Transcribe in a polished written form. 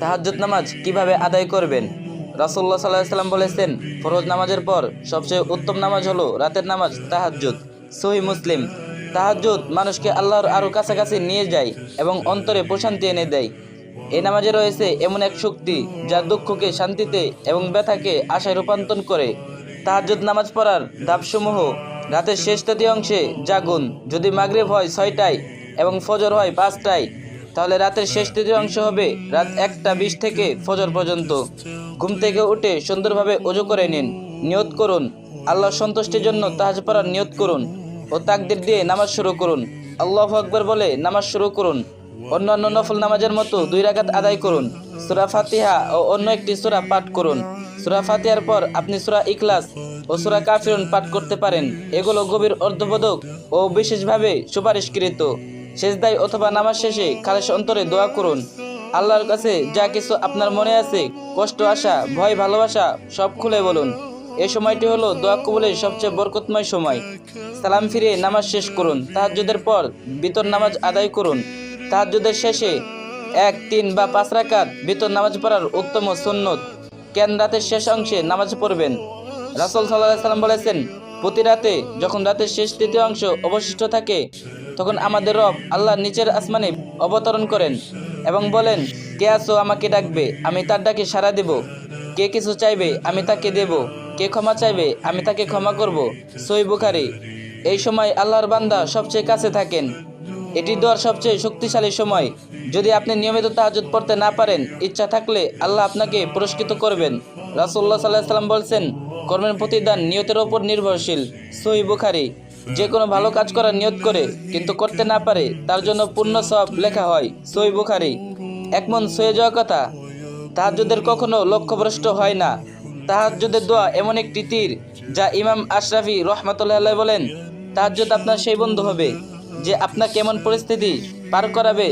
তাহাজ্জুদ নামাজ কিভাবে আদায় করবেন? রাসূলুল্লাহ সাল্লাল্লাহু আলাইহি ওয়াসাল্লাম বলেছেন, ফরজ নামাজের পর সবচেয়ে উত্তম নামাজ হলো রাতের নামাজ তাহাজ্জুদ। সহিহ মুসলিম। তাহাজ্জুদ মানুষকে আল্লাহর আরও কাছাকাছি নিয়ে যায় এবং অন্তরে প্রশান্তি এনে দেয়। এই নামাজে রয়েছে এমন এক শক্তি যা দুঃখকে শান্তিতে এবং ব্যথাকে আশায় রূপান্তর করে। তাহাজ্জুদ নামাজ পড়ার ধাপসমূহ: রাতের শেষ তৃতীয়াংশে জাগুন। যদি মাগরিব হয় ৬টায় এবং ফজর হয় ৫টায়, তাহলে রাতের শেষ তৃতীয়াংশ হবে রাত ১টা ২০ থেকে ফজর পর্যন্ত। ঘুম থেকে উঠে সুন্দরভাবে ওযু করে নিন। নিয়ত করুন, আল্লাহর সন্তুষ্টির জন্য তাহাজ্জুদ পড়ার নিয়ত করুন ও তাকবীর দিয়ে নামাজ শুরু করুন। আল্লাহু আকবার বলে নামাজ শুরু করুন। অন্যান্য নফল নামাজের মতো ২ রাকাত আদায় করুন। সূরা ফাতিহা ও অন্য একটি সূরা পাঠ করুন। সূরা ফাতিহার পর আপনি সূরা ইখলাস ও সূরা কাফিরুন পাঠ করতে পারেন। এগুলো গভীর অর্থবোধক ও বিশেষভাবে সুপারিশকৃত। সেজদায় অথবা নামাজ শেষে খালেস অন্তরে দোয়া করুন। আল্লাহর কাছে যা কিছু আপনার মনে আছে, কষ্ট, আশা, ভয়, ভালোবাসা, সব খুলে বলুন। এই সময়টি হলো দোয়া কবুলের সবচেয়ে বরকতময় সময়। সালাম ফিরিয়ে নামাজ শেষ করুন। তাহাজ্জুদের পর বিতর নামাজ আদায় করুন। তাহাজ্জুদের শেষে ১, ৩ বা ৫ রাকাত বিতর নামাজ পড়ার উত্তম সুন্নত। কেন রাতের শেষ অংশে নামাজ পড়বেন? রাসূল সাল্লাল্লাহু আলাইহি ওয়াসাল্লাম বলেছেন, প্রতি রাতে যখন রাতের শেষ তৃতীয়াংশ অবশিষ্ট থাকে, তখন আমাদের রব আল্লাহ নিচের আসমানে অবতরণ করেন এবং বলেন, কে আছো আমাকে ডাকবে, আমি তার ডাকে সাড়া দেব। কে কিছু চাইবে, আমি তাকে দেব। কে ক্ষমা চাইবে, আমি তাকে ক্ষমা করব। সহিহ বুখারী। এই সময় আল্লাহর বান্দা সবচেয়ে কাছে থাকেন। এটি দোয়ার সবচেয়ে শক্তিশালী সময়। যদি আপনি নিয়মিত তাহাজ্জুদ পড়তে না পারেন, ইচ্ছা থাকলে আল্লাহ আপনাকে পুরস্কৃত করবেন। রাসূলুল্লাহ সাল্লাল্লাহু আলাইহি ওয়াসাল্লাম বলছেন, কর্মের প্রতিদান নিয়তের ওপর নির্ভরশীল। সহিহ বুখারী। যে কোনো ভালো কাজ করার নিয়ত করে কিন্তু করতে না পারে, তার জন্য পূর্ণ সওয়াব লেখা হয়। সহিহ বুখারী। এক মন ছুঁয়ে যাওয়া কথা। তাহাজ্জুদের কখনো লক্ষ্যভ্রষ্ট হয় না। তাহাজ্জুদের দোয়া এমন একটি তীর, যা ইমাম আশরাফি রহমাতুল্লাহ আলাইহি বলেন, তাহাজ্জুদ আপনার সেই বন্ধু হবে যে আপনাকে এমন পরিস্থিতি পার করাবে